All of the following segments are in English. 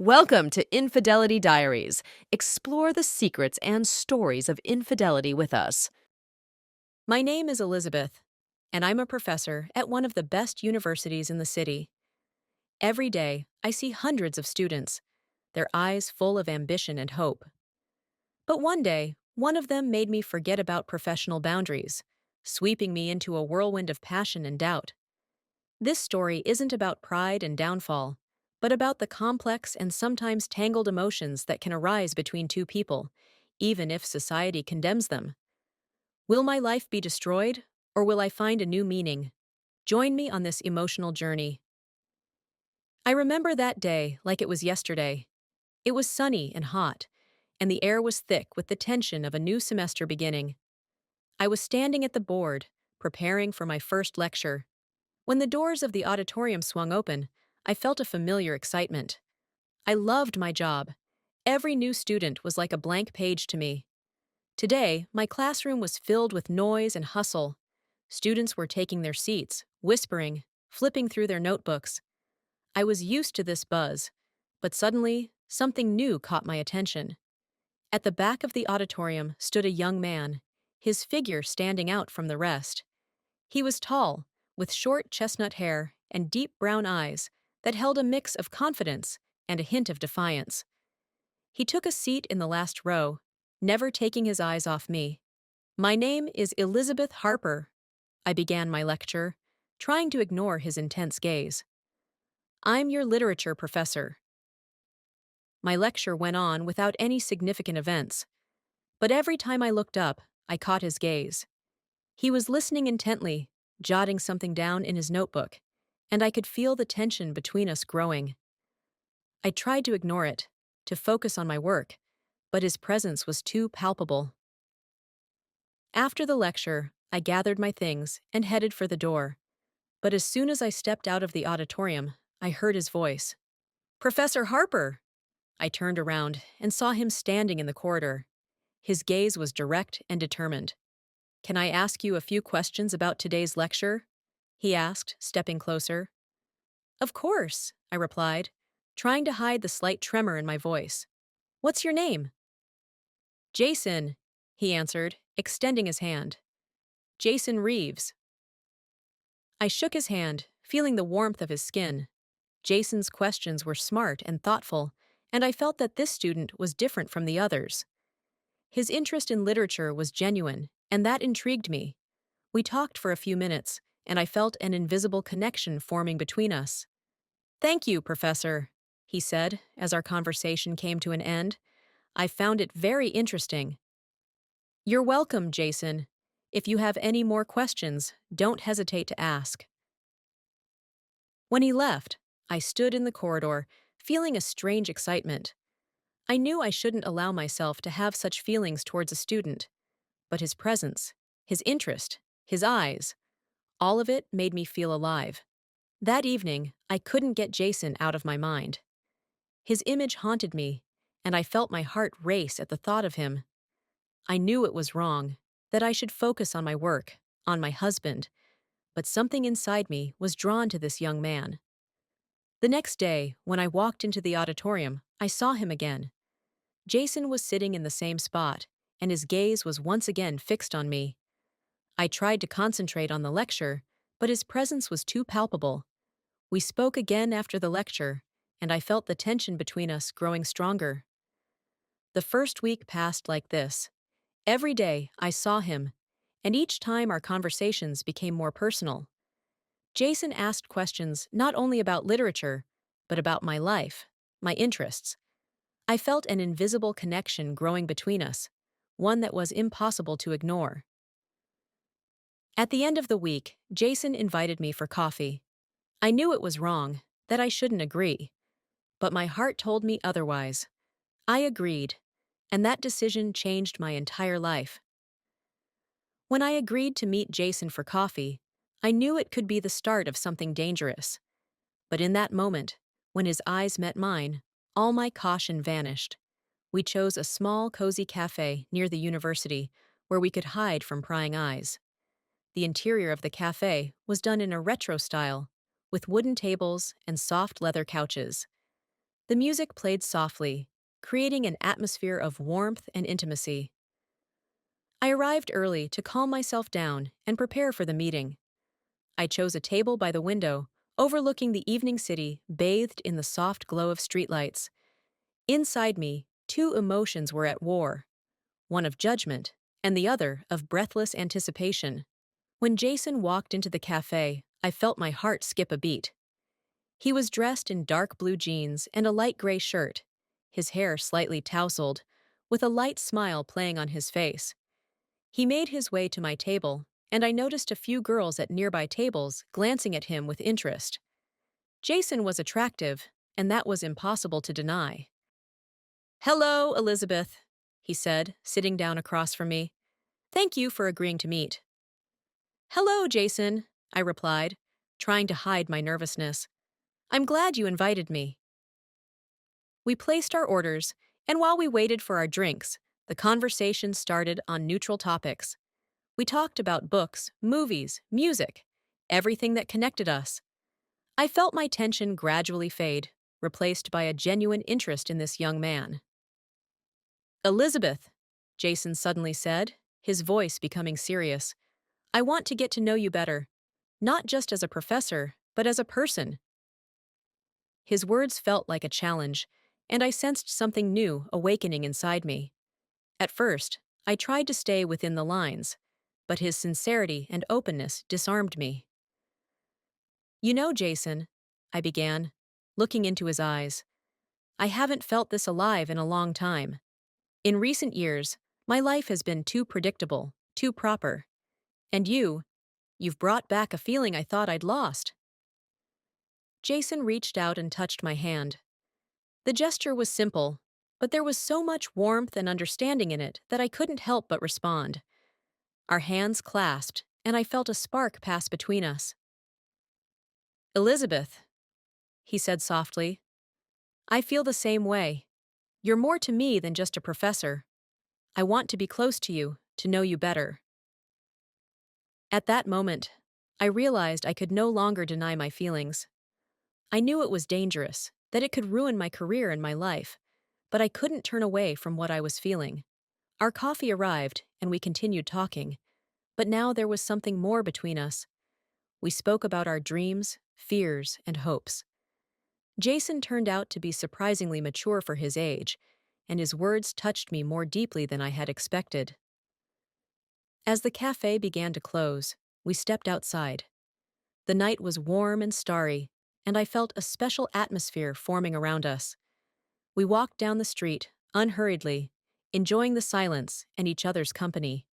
Welcome to Infidelity Diaries. Explore the secrets and stories of infidelity with us. My name is Elizabeth, and I'm a professor at one of the best universities in the city. Every day, I see hundreds of students, their eyes full of ambition and hope. But one day, one of them made me forget about professional boundaries, sweeping me into a whirlwind of passion and doubt. This story isn't about pride and downfall, but about the complex and sometimes tangled emotions that can arise between two people, even if society condemns them. Will my life be destroyed, or will I find a new meaning? Join me on this emotional journey. I remember that day like it was yesterday. It was sunny and hot, and the air was thick with the tension of a new semester beginning. I was standing at the board, preparing for my first lecture. When the doors of the auditorium swung open, I felt a familiar excitement. I loved my job. Every new student was like a blank page to me. Today, my classroom was filled with noise and hustle. Students were taking their seats, whispering, flipping through their notebooks. I was used to this buzz, but suddenly, something new caught my attention. At the back of the auditorium stood a young man, his figure standing out from the rest. He was tall, with short chestnut hair and deep brown eyes that held a mix of confidence and a hint of defiance. He took a seat in the last row, never taking his eyes off me. "My name is Elizabeth Harper," I began my lecture, trying to ignore his intense gaze. "I'm your literature professor." My lecture went on without any significant events, but every time I looked up, I caught his gaze. He was listening intently, jotting something down in his notebook, and I could feel the tension between us growing. I tried to ignore it, to focus on my work, but his presence was too palpable. After the lecture, I gathered my things and headed for the door. But as soon as I stepped out of the auditorium, I heard his voice. "Professor Harper!" I turned around and saw him standing in the corridor. His gaze was direct and determined. "Can I ask you a few questions about today's lecture?" he asked, stepping closer. "Of course," I replied, trying to hide the slight tremor in my voice. "What's your name?" "Jason," he answered, extending his hand. "Jason Reeves." I shook his hand, feeling the warmth of his skin. Jason's questions were smart and thoughtful, and I felt that this student was different from the others. His interest in literature was genuine, and that intrigued me. We talked for a few minutes, and I felt an invisible connection forming between us. "Thank you, Professor," he said as our conversation came to an end. "I found it very interesting." "You're welcome, Jason. If you have any more questions, don't hesitate to ask." When he left, I stood in the corridor, feeling a strange excitement. I knew I shouldn't allow myself to have such feelings towards a student, but his presence, his interest, his eyes, all of it made me feel alive. That evening, I couldn't get Jason out of my mind. His image haunted me, and I felt my heart race at the thought of him. I knew it was wrong, that I should focus on my work, on my husband, but something inside me was drawn to this young man. The next day, when I walked into the auditorium, I saw him again. Jason was sitting in the same spot, and his gaze was once again fixed on me. I tried to concentrate on the lecture, but his presence was too palpable. We spoke again after the lecture, and I felt the tension between us growing stronger. The first week passed like this. Every day, I saw him, and each time our conversations became more personal. Jason asked questions not only about literature, but about my life, my interests. I felt an invisible connection growing between us, one that was impossible to ignore. At the end of the week, Jason invited me for coffee. I knew it was wrong, that I shouldn't agree, but my heart told me otherwise. I agreed, and that decision changed my entire life. When I agreed to meet Jason for coffee, I knew it could be the start of something dangerous. But in that moment, when his eyes met mine, all my caution vanished. We chose a small, cozy cafe near the university where we could hide from prying eyes. The interior of the cafe was done in a retro style, with wooden tables and soft leather couches. The music played softly, creating an atmosphere of warmth and intimacy. I arrived early to calm myself down and prepare for the meeting. I chose a table by the window, overlooking the evening city bathed in the soft glow of streetlights. Inside me, two emotions were at war, one of judgment and the other of breathless anticipation. When Jason walked into the cafe, I felt my heart skip a beat. He was dressed in dark blue jeans and a light gray shirt, his hair slightly tousled, with a light smile playing on his face. He made his way to my table, and I noticed a few girls at nearby tables glancing at him with interest. Jason was attractive, and that was impossible to deny. "Hello, Elizabeth," he said, sitting down across from me. "Thank you for agreeing to meet." "Hello, Jason," I replied, trying to hide my nervousness. "I'm glad you invited me." We placed our orders, and while we waited for our drinks, the conversation started on neutral topics. We talked about books, movies, music, everything that connected us. I felt my tension gradually fade, replaced by a genuine interest in this young man. "Elizabeth," Jason suddenly said, his voice becoming serious, "I want to get to know you better, not just as a professor, but as a person." His words felt like a challenge, and I sensed something new awakening inside me. At first, I tried to stay within the lines, but his sincerity and openness disarmed me. "You know, Jason," I began, looking into his eyes, "I haven't felt this alive in a long time. In recent years, my life has been too predictable, too proper. And you've brought back a feeling I thought I'd lost." Jason reached out and touched my hand. The gesture was simple, but there was so much warmth and understanding in it that I couldn't help but respond. Our hands clasped, and I felt a spark pass between us. "Elizabeth," he said softly, "I feel the same way. You're more to me than just a professor. I want to be close to you, to know you better." At that moment, I realized I could no longer deny my feelings. I knew it was dangerous, that it could ruin my career and my life, but I couldn't turn away from what I was feeling. Our coffee arrived, and we continued talking, but now there was something more between us. We spoke about our dreams, fears, and hopes. Jason turned out to be surprisingly mature for his age, and his words touched me more deeply than I had expected. As the cafe began to close, we stepped outside. The night was warm and starry, and I felt a special atmosphere forming around us. We walked down the street, unhurriedly, enjoying the silence and each other's company.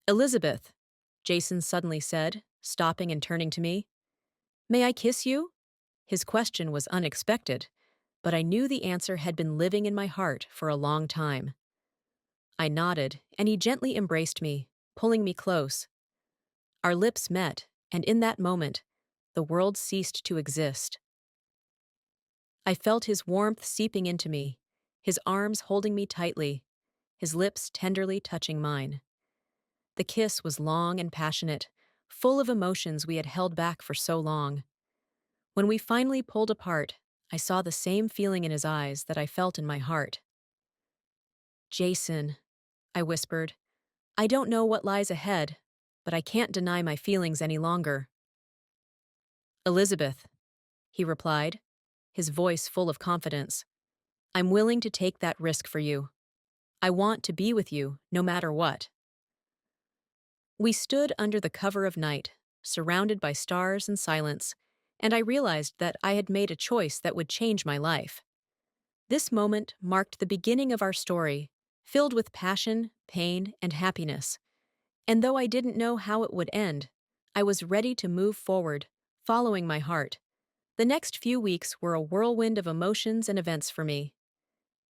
"Elizabeth," Jason suddenly said, stopping and turning to me. "May I kiss you?" His question was unexpected, but I knew the answer had been living in my heart for a long time. I nodded, and he gently embraced me, pulling me close. Our lips met, and in that moment, the world ceased to exist. I felt his warmth seeping into me, his arms holding me tightly, his lips tenderly touching mine. The kiss was long and passionate, full of emotions we had held back for so long. When we finally pulled apart, I saw the same feeling in his eyes that I felt in my heart. "Jason," I whispered, "I don't know what lies ahead, but I can't deny my feelings any longer." "Elizabeth," he replied, his voice full of confidence, "I'm willing to take that risk for you. I want to be with you, no matter what." We stood under the cover of night, surrounded by stars and silence, and I realized that I had made a choice that would change my life. This moment marked the beginning of our story, filled with passion, pain, and happiness. And though I didn't know how it would end, I was ready to move forward, following my heart. The next few weeks were a whirlwind of emotions and events for me.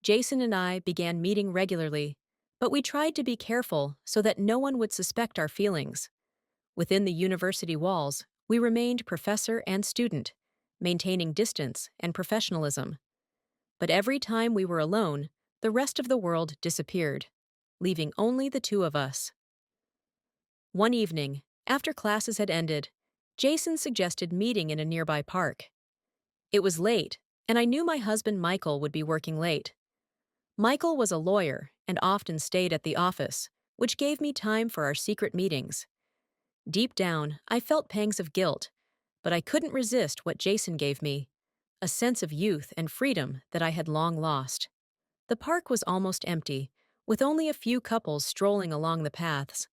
Jason and I began meeting regularly, but we tried to be careful so that no one would suspect our feelings. Within the university walls, we remained professor and student, maintaining distance and professionalism. But every time we were alone, the rest of the world disappeared, leaving only the two of us. One evening, after classes had ended, Jason suggested meeting in a nearby park. It was late, and I knew my husband Michael would be working late. Michael was a lawyer and often stayed at the office, which gave me time for our secret meetings. Deep down, I felt pangs of guilt, but I couldn't resist what Jason gave me, a sense of youth and freedom that I had long lost. The park was almost empty, with only a few couples strolling along the paths.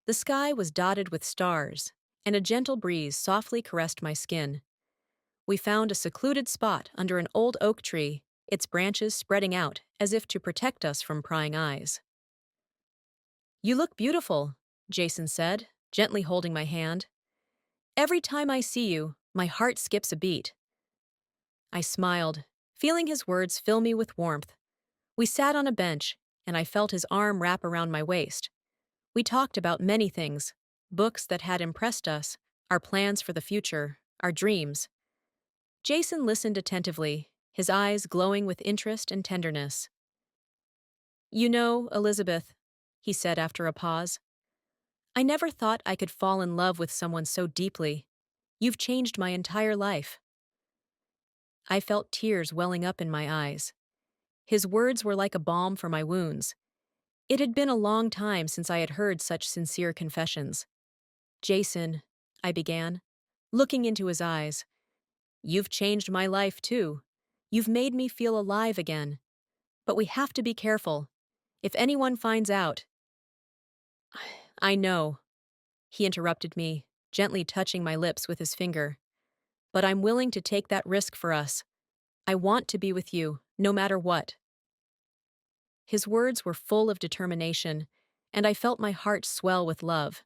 The sky was dotted with stars, and a gentle breeze softly caressed my skin. We found a secluded spot under an old oak tree, its branches spreading out as if to protect us from prying eyes. "You look beautiful," Jason said, gently holding my hand. "Every time I see you, my heart skips a beat." I smiled, feeling his words fill me with warmth. We sat on a bench, and I felt his arm wrap around my waist. We talked about many things: books that had impressed us, our plans for the future, our dreams. Jason listened attentively, his eyes glowing with interest and tenderness. "You know, Elizabeth," he said after a pause, "I never thought I could fall in love with someone so deeply. You've changed my entire life." I felt tears welling up in my eyes. His words were like a balm for my wounds. It had been a long time since I had heard such sincere confessions. "Jason," I began, looking into his eyes, "you've changed my life too. You've made me feel alive again. But we have to be careful. If anyone finds out—" "I know," he interrupted me, gently touching my lips with his finger. "But I'm willing to take that risk for us. I want to be with you, no matter what." His words were full of determination, and I felt my heart swell with love.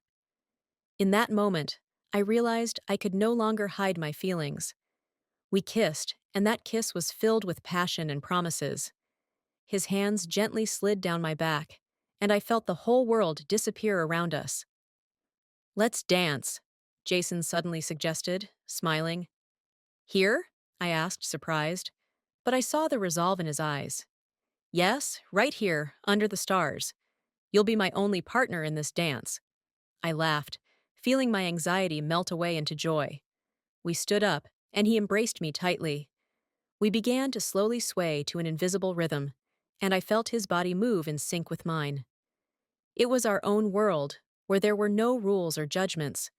In that moment, I realized I could no longer hide my feelings. We kissed, and that kiss was filled with passion and promises. His hands gently slid down my back, and I felt the whole world disappear around us. "Let's dance," Jason suddenly suggested, smiling. "Here?" I asked, surprised, but I saw the resolve in his eyes. "Yes, right here, under the stars. You'll be my only partner in this dance." I laughed, feeling my anxiety melt away into joy. We stood up, and he embraced me tightly. We began to slowly sway to an invisible rhythm, and I felt his body move in sync with mine. It was our own world, where there were no rules or judgments.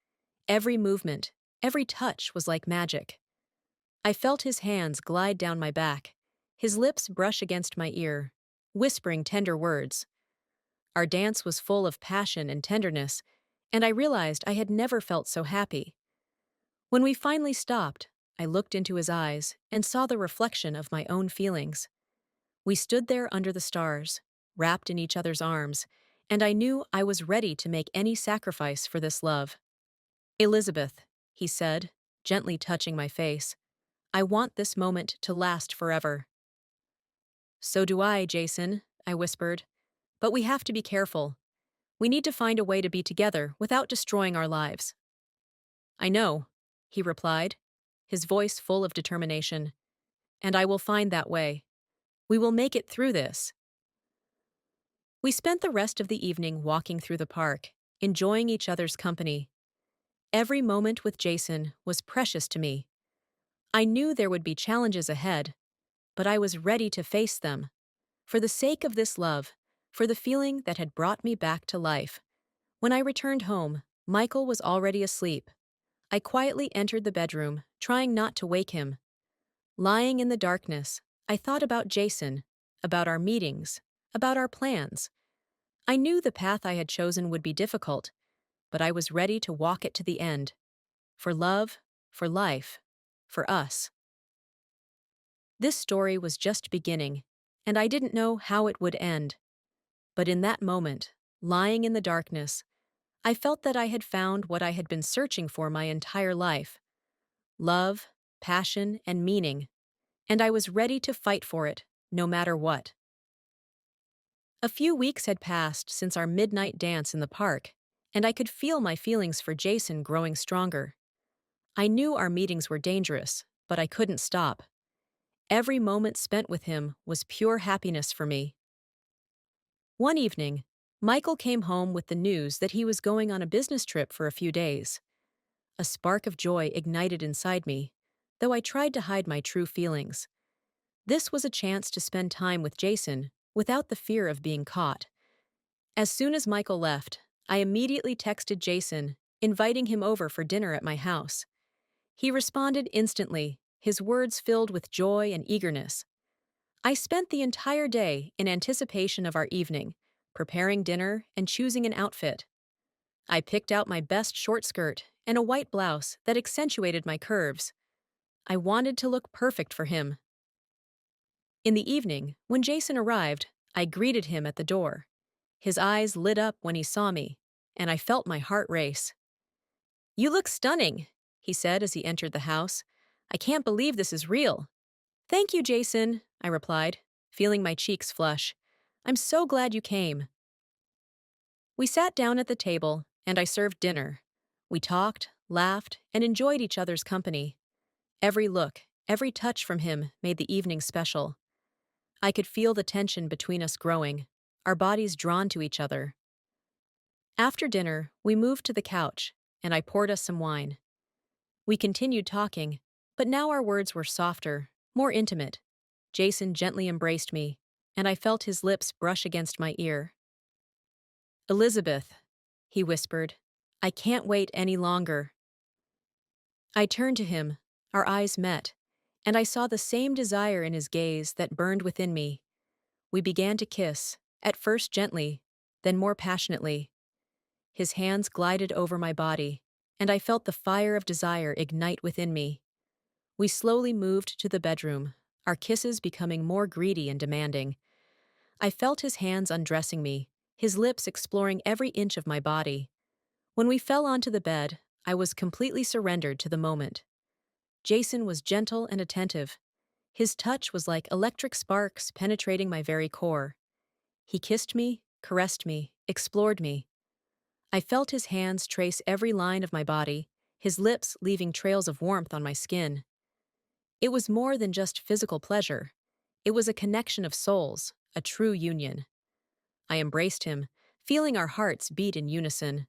Every movement, every touch was like magic. I felt his hands glide down my back, his lips brush against my ear, whispering tender words. Our dance was full of passion and tenderness, and I realized I had never felt so happy. When we finally stopped, I looked into his eyes and saw the reflection of my own feelings. We stood there under the stars, wrapped in each other's arms, and I knew I was ready to make any sacrifice for this love. "Elizabeth," he said, gently touching my face, "I want this moment to last forever." "So do I, Jason," I whispered. "But we have to be careful. We need to find a way to be together without destroying our lives." "I know," he replied, his voice full of determination. "And I will find that way. We will make it through this." We spent the rest of the evening walking through the park, enjoying each other's company. Every moment with Jason was precious to me. I knew there would be challenges ahead, but I was ready to face them. For the sake of this love, for the feeling that had brought me back to life. When I returned home, Michael was already asleep. I quietly entered the bedroom, trying not to wake him. Lying in the darkness, I thought about Jason, about our meetings, about our plans. I knew the path I had chosen would be difficult, but I was ready to walk it to the end. For love, for life, for us. This story was just beginning, and I didn't know how it would end. But in that moment, lying in the darkness, I felt that I had found what I had been searching for my entire life: love, passion, and meaning, and I was ready to fight for it, no matter what. A few weeks had passed since our midnight dance in the park, and I could feel my feelings for Jason growing stronger. I knew our meetings were dangerous, but I couldn't stop. Every moment spent with him was pure happiness for me. One evening, Michael came home with the news that he was going on a business trip for a few days. A spark of joy ignited inside me. though I tried to hide my true feelings. This was a chance to spend time with Jason without the fear of being caught. As soon as Michael left, I immediately texted Jason, inviting him over for dinner at my house. He responded instantly, his words filled with joy and eagerness. I spent the entire day in anticipation of our evening, preparing dinner and choosing an outfit. I picked out my best short skirt and a white blouse that accentuated my curves. I wanted to look perfect for him. In the evening, when Jason arrived, I greeted him at the door. His eyes lit up when he saw me, and I felt my heart race. "You look stunning," he said as he entered the house. "I can't believe this is real." "Thank you, Jason," I replied, feeling my cheeks flush. "I'm so glad you came." We sat down at the table, and I served dinner. We talked, laughed, and enjoyed each other's company. Every look, every touch from him made the evening special. I could feel the tension between us growing, our bodies drawn to each other. After dinner, we moved to the couch, and I poured us some wine. We continued talking, but now our words were softer, more intimate. Jason gently embraced me, and I felt his lips brush against my ear. "Elizabeth," he whispered, "I can't wait any longer." I turned to him, our eyes met, and I saw the same desire in his gaze that burned within me. We began to kiss, at first gently, then more passionately. His hands glided over my body, and I felt the fire of desire ignite within me. We slowly moved to the bedroom, our kisses becoming more greedy and demanding. I felt his hands undressing me, his lips exploring every inch of my body. When we fell onto the bed, I was completely surrendered to the moment. Jason was gentle and attentive. His touch was like electric sparks penetrating my very core. He kissed me, caressed me, explored me. I felt his hands trace every line of my body, his lips leaving trails of warmth on my skin. It was more than just physical pleasure. It was a connection of souls, a true union. I embraced him, feeling our hearts beat in unison.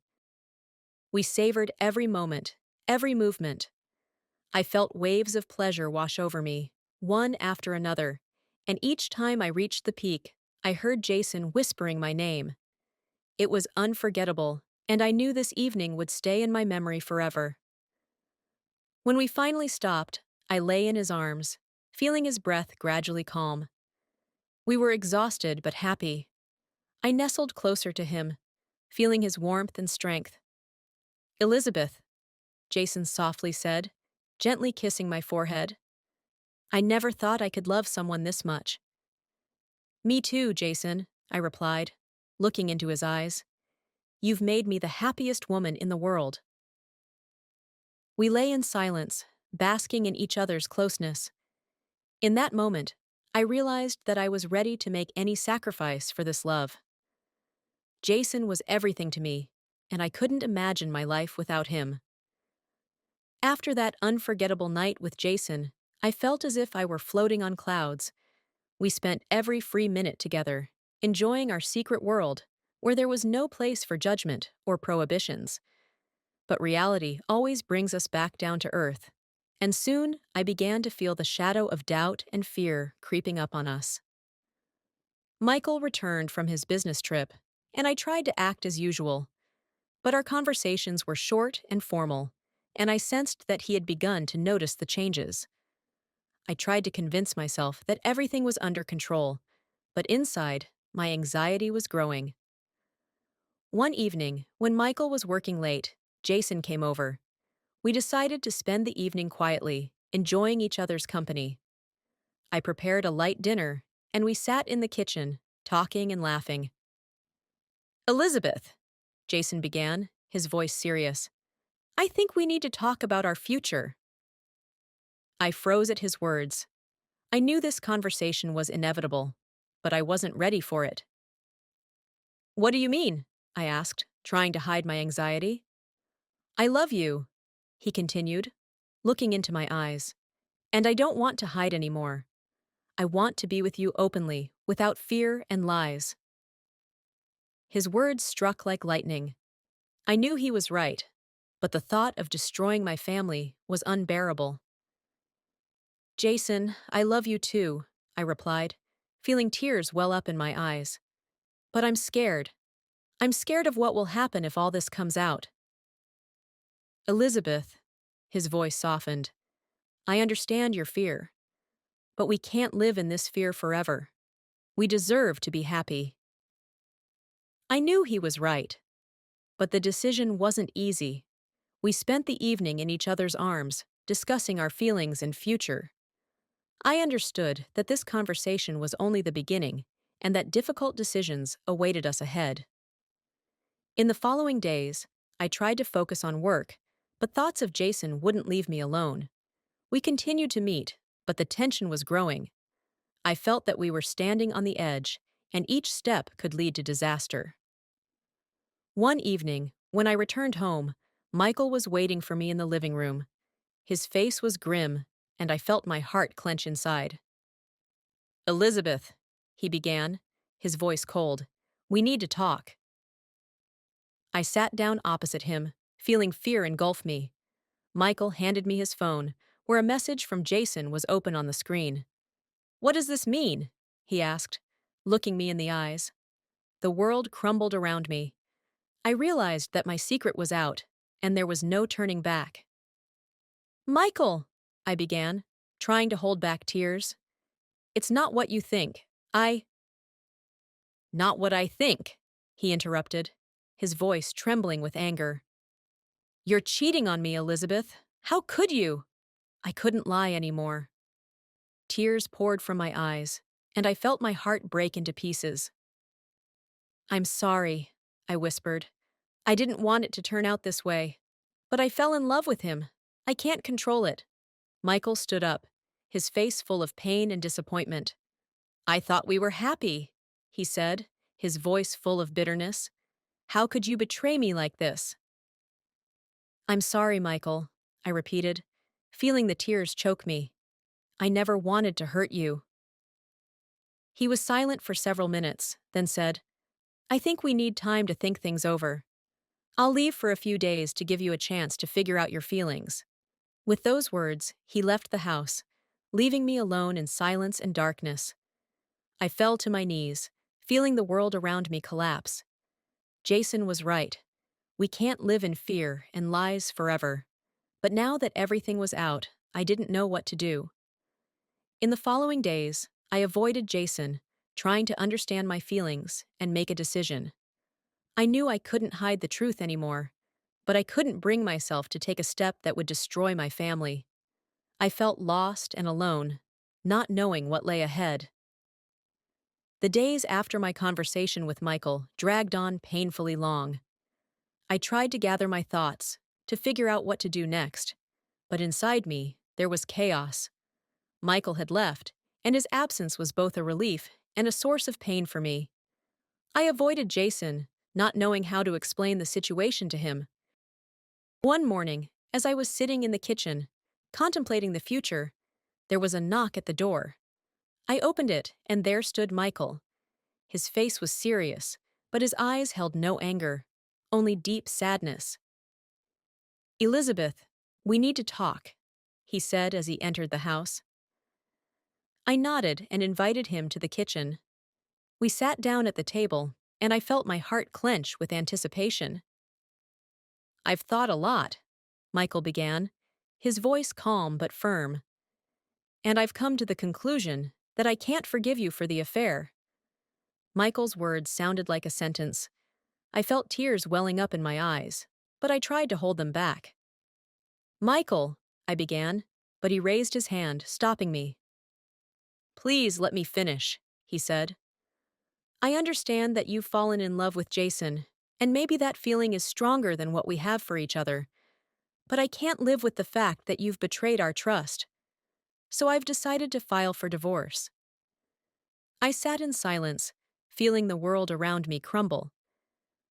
We savored every moment, every movement. I felt waves of pleasure wash over me, one after another, and each time I reached the peak, I heard Jason whispering my name. It was unforgettable, and I knew this evening would stay in my memory forever. When we finally stopped, I lay in his arms, feeling his breath gradually calm. We were exhausted but happy. I nestled closer to him, feeling his warmth and strength. "Elizabeth," Jason softly said, gently kissing my forehead. "I never thought I could love someone this much." "Me too, Jason," I replied, looking into his eyes. "You've made me the happiest woman in the world." We lay in silence, basking in each other's closeness. In that moment, I realized that I was ready to make any sacrifice for this love. Jason was everything to me, and I couldn't imagine my life without him. After that unforgettable night with Jason, I felt as if I were floating on clouds. We spent every free minute together, enjoying our secret world, where there was no place for judgment or prohibitions. But reality always brings us back down to earth, and soon I began to feel the shadow of doubt and fear creeping up on us. Michael returned from his business trip, and I tried to act as usual. But our conversations were short and formal, and I sensed that he had begun to notice the changes. I tried to convince myself that everything was under control, but inside, my anxiety was growing. One evening, when Michael was working late, Jason came over. We decided to spend the evening quietly, enjoying each other's company. I prepared a light dinner, and we sat in the kitchen, talking and laughing. "Elizabeth," Jason began, his voice serious, "I think we need to talk about our future." I froze at his words. I knew this conversation was inevitable, but I wasn't ready for it. "What do you mean?" I asked, trying to hide my anxiety. "I love you," he continued, looking into my eyes, "and I don't want to hide anymore. I want to be with you openly, without fear and lies." His words struck like lightning. I knew he was right, but the thought of destroying my family was unbearable. Jason, I love you too, I replied, feeling tears well up in my eyes. But I'm scared. I'm scared of what will happen if all this comes out. Elizabeth, his voice softened, I understand your fear. But we can't live in this fear forever. We deserve to be happy. I knew he was right, but the decision wasn't easy. We spent the evening in each other's arms, discussing our feelings and future. I understood that this conversation was only the beginning and that difficult decisions awaited us ahead. In the following days, I tried to focus on work, but thoughts of Jason wouldn't leave me alone. We continued to meet, but the tension was growing. I felt that we were standing on the edge, and each step could lead to disaster. One evening, when I returned home, Michael was waiting for me in the living room. His face was grim, and I felt my heart clench inside. Elizabeth, he began, his voice cold, we need to talk. I sat down opposite him, feeling fear engulf me. Michael handed me his phone, where a message from Jason was open on the screen. What does this mean? He asked, looking me in the eyes. The world crumbled around me. I realized that my secret was out, and there was no turning back. Michael, I began, trying to hold back tears. It's not what you think. Not what I think, he interrupted, his voice trembling with anger. You're cheating on me, Elizabeth. How could you? I couldn't lie anymore. Tears poured from my eyes, and I felt my heart break into pieces. I'm sorry, I whispered. I didn't want it to turn out this way. But I fell in love with him. I can't control it. Michael stood up, his face full of pain and disappointment. I thought we were happy, he said, his voice full of bitterness. How could you betray me like this? I'm sorry, Michael, I repeated, feeling the tears choke me. I never wanted to hurt you. He was silent for several minutes, then said, I think we need time to think things over. I'll leave for a few days to give you a chance to figure out your feelings. With those words, he left the house, leaving me alone in silence and darkness. I fell to my knees, feeling the world around me collapse. Jason was right. We can't live in fear and lies forever. But now that everything was out, I didn't know what to do. In the following days, I avoided Jason, trying to understand my feelings and make a decision. I knew I couldn't hide the truth anymore, but I couldn't bring myself to take a step that would destroy my family. I felt lost and alone, not knowing what lay ahead. The days after my conversation with Michael dragged on painfully long. I tried to gather my thoughts, to figure out what to do next, but inside me, there was chaos. Michael had left, and his absence was both a relief and a source of pain for me. I avoided Jason, not knowing how to explain the situation to him. One morning, as I was sitting in the kitchen, contemplating the future, there was a knock at the door. I opened it, and there stood Michael. His face was serious, but his eyes held no anger, only deep sadness. Elizabeth, we need to talk, he said as he entered the house. I nodded and invited him to the kitchen. We sat down at the table, and I felt my heart clench with anticipation. I've thought a lot, Michael began, his voice calm but firm. And I've come to the conclusion that I can't forgive you for the affair. Michael's words sounded like a sentence. I felt tears welling up in my eyes, but I tried to hold them back. Michael, I began, but he raised his hand, stopping me. Please let me finish, he said. I understand that you've fallen in love with Jason, and maybe that feeling is stronger than what we have for each other. But I can't live with the fact that you've betrayed our trust. So I've decided to file for divorce. I sat in silence, feeling the world around me crumble.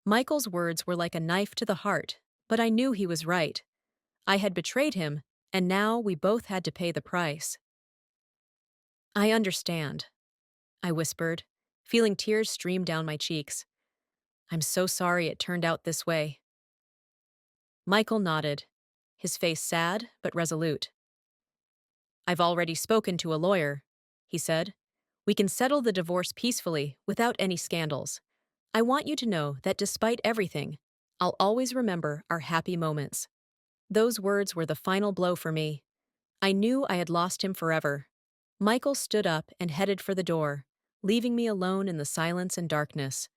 Michael's words were like a knife to the heart, but I knew he was right. I had betrayed him, and now we both had to pay the price. I understand, I whispered, feeling tears stream down my cheeks. I'm so sorry it turned out this way. Michael nodded, his face sad but resolute. "I've already spoken to a lawyer," he said. "We can settle the divorce peacefully without any scandals. I want you to know that despite everything, I'll always remember our happy moments." Those words were the final blow for me. I knew I had lost him forever. Michael stood up and headed for the door, leaving me alone in the silence and darkness.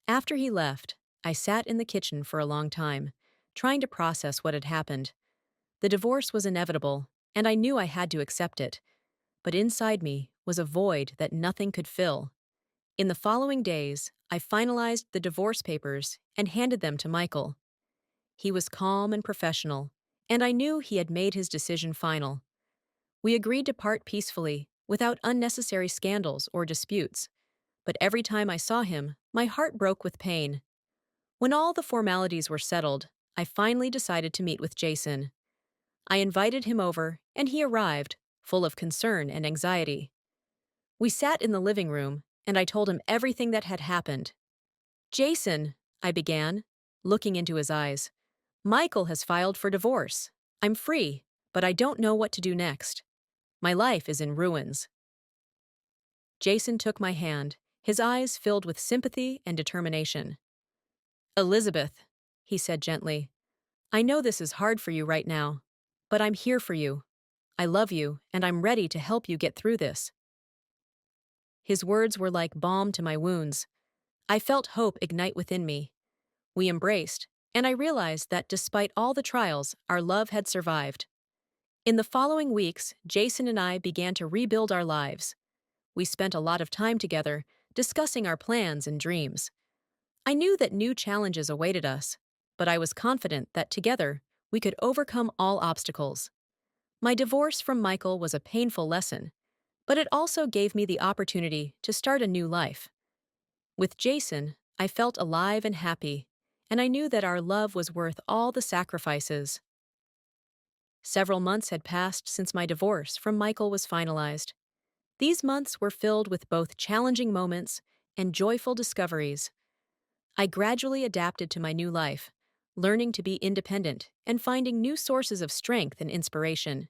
After he left, I sat in the kitchen for a long time, trying to process what had happened. The divorce was inevitable, and I knew I had to accept it. But inside me was a void that nothing could fill. In the following days, I finalized the divorce papers and handed them to Michael. He was calm and professional, and I knew he had made his decision final. We agreed to part peacefully, without unnecessary scandals or disputes. But every time I saw him, my heart broke with pain. When all the formalities were settled, I finally decided to meet with Jason. I invited him over, and he arrived, full of concern and anxiety. We sat in the living room, and I told him everything that had happened. "Jason," I began, looking into his eyes, "Michael has filed for divorce. I'm free, but I don't know what to do next. My life is in ruins." Jason took my hand, his eyes filled with sympathy and determination. "Elizabeth," he said gently, "I know this is hard for you right now, but I'm here for you. I love you, and I'm ready to help you get through this." His words were like balm to my wounds. I felt hope ignite within me. We embraced, and I realized that despite all the trials, our love had survived. In the following weeks, Jason and I began to rebuild our lives. We spent a lot of time together, discussing our plans and dreams. I knew that new challenges awaited us, but I was confident that together, we could overcome all obstacles. My divorce from Michael was a painful lesson, but it also gave me the opportunity to start a new life. With Jason, I felt alive and happy, and I knew that our love was worth all the sacrifices. Several months had passed since my divorce from Michael was finalized. These months were filled with both challenging moments and joyful discoveries. I gradually adapted to my new life, learning to be independent and finding new sources of strength and inspiration.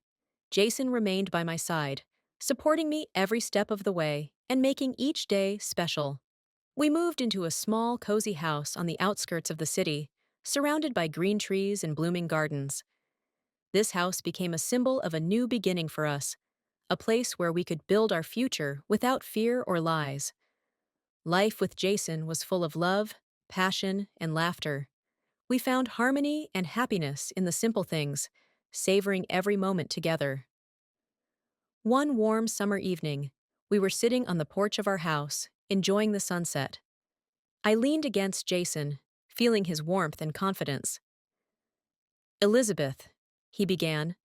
Jason remained by my side, supporting me every step of the way and making each day special. We moved into a small, cozy house on the outskirts of the city, surrounded by green trees and blooming gardens. This house became a symbol of a new beginning for us, a place where we could build our future without fear or lies. Life with Jason was full of love, passion, and laughter. We found harmony and happiness in the simple things, savoring every moment together. One warm summer evening, we were sitting on the porch of our house, enjoying the sunset. I leaned against Jason, feeling his warmth and confidence. "Elizabeth," he began,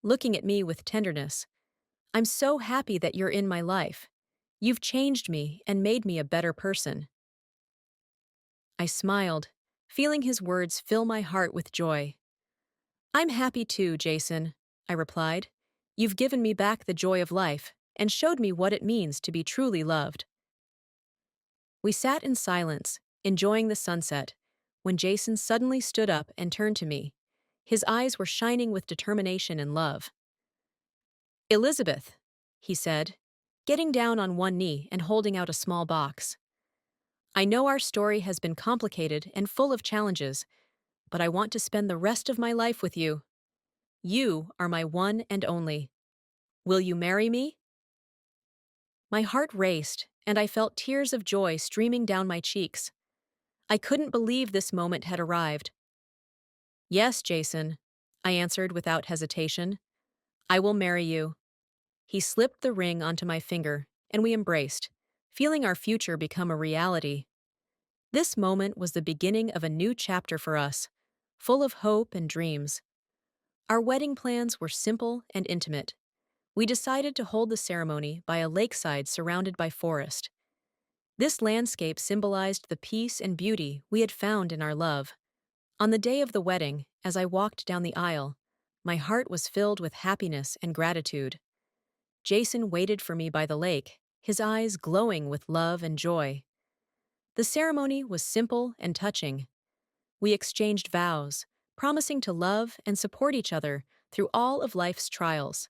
looking at me with tenderness, "I'm so happy that you're in my life. You've changed me and made me a better person." I smiled, feeling his words fill my heart with joy. "I'm happy too, Jason," I replied. "You've given me back the joy of life and showed me what it means to be truly loved." We sat in silence, enjoying the sunset, when Jason suddenly stood up and turned to me. His eyes were shining with determination and love. "Elizabeth," he said, getting down on one knee and holding out a small box. "I know our story has been complicated and full of challenges, but I want to spend the rest of my life with you. You are my one and only. Will you marry me?" My heart raced, and I felt tears of joy streaming down my cheeks. I couldn't believe this moment had arrived. "Yes, Jason," I answered without hesitation. "I will marry you." He slipped the ring onto my finger, and we embraced, feeling our future become a reality. This moment was the beginning of a new chapter for us, full of hope and dreams. Our wedding plans were simple and intimate. We decided to hold the ceremony by a lakeside surrounded by forest. This landscape symbolized the peace and beauty we had found in our love. On the day of the wedding, as I walked down the aisle, my heart was filled with happiness and gratitude. Jason waited for me by the lake, his eyes glowing with love and joy. The ceremony was simple and touching. We exchanged vows, promising to love and support each other through all of life's trials.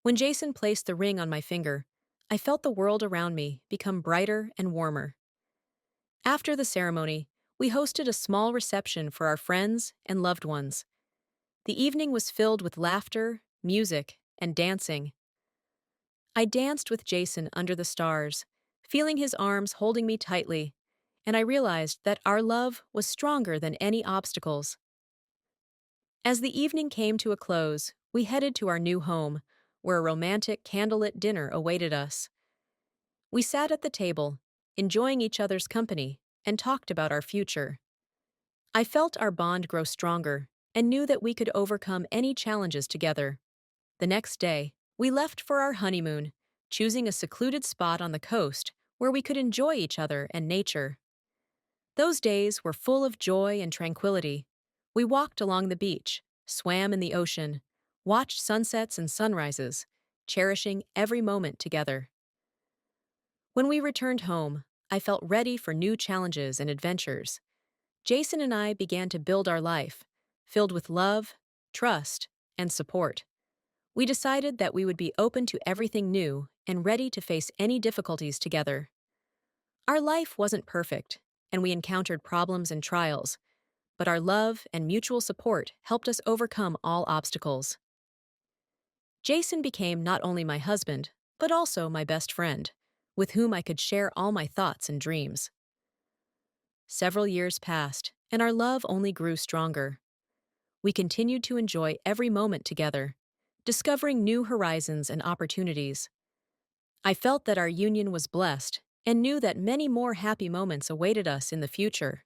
When Jason placed the ring on my finger, I felt the world around me become brighter and warmer. After the ceremony, we hosted a small reception for our friends and loved ones. The evening was filled with laughter, music, and dancing. I danced with Jason under the stars, feeling his arms holding me tightly, and I realized that our love was stronger than any obstacles. As the evening came to a close, we headed to our new home, where a romantic candlelit dinner awaited us. We sat at the table, enjoying each other's company, and talked about our future. I felt our bond grow stronger and knew that we could overcome any challenges together. The next day, we left for our honeymoon, choosing a secluded spot on the coast where we could enjoy each other and nature. Those days were full of joy and tranquility. We walked along the beach, swam in the ocean, watched sunsets and sunrises, cherishing every moment together. When we returned home, I felt ready for new challenges and adventures. Jason and I began to build our life, filled with love, trust, and support. We decided that we would be open to everything new and ready to face any difficulties together. Our life wasn't perfect, and we encountered problems and trials, but our love and mutual support helped us overcome all obstacles. Jason became not only my husband, but also my best friend, with whom I could share all my thoughts and dreams. Several years passed, and our love only grew stronger. We continued to enjoy every moment together, discovering new horizons and opportunities. I felt that our union was blessed and knew that many more happy moments awaited us in the future.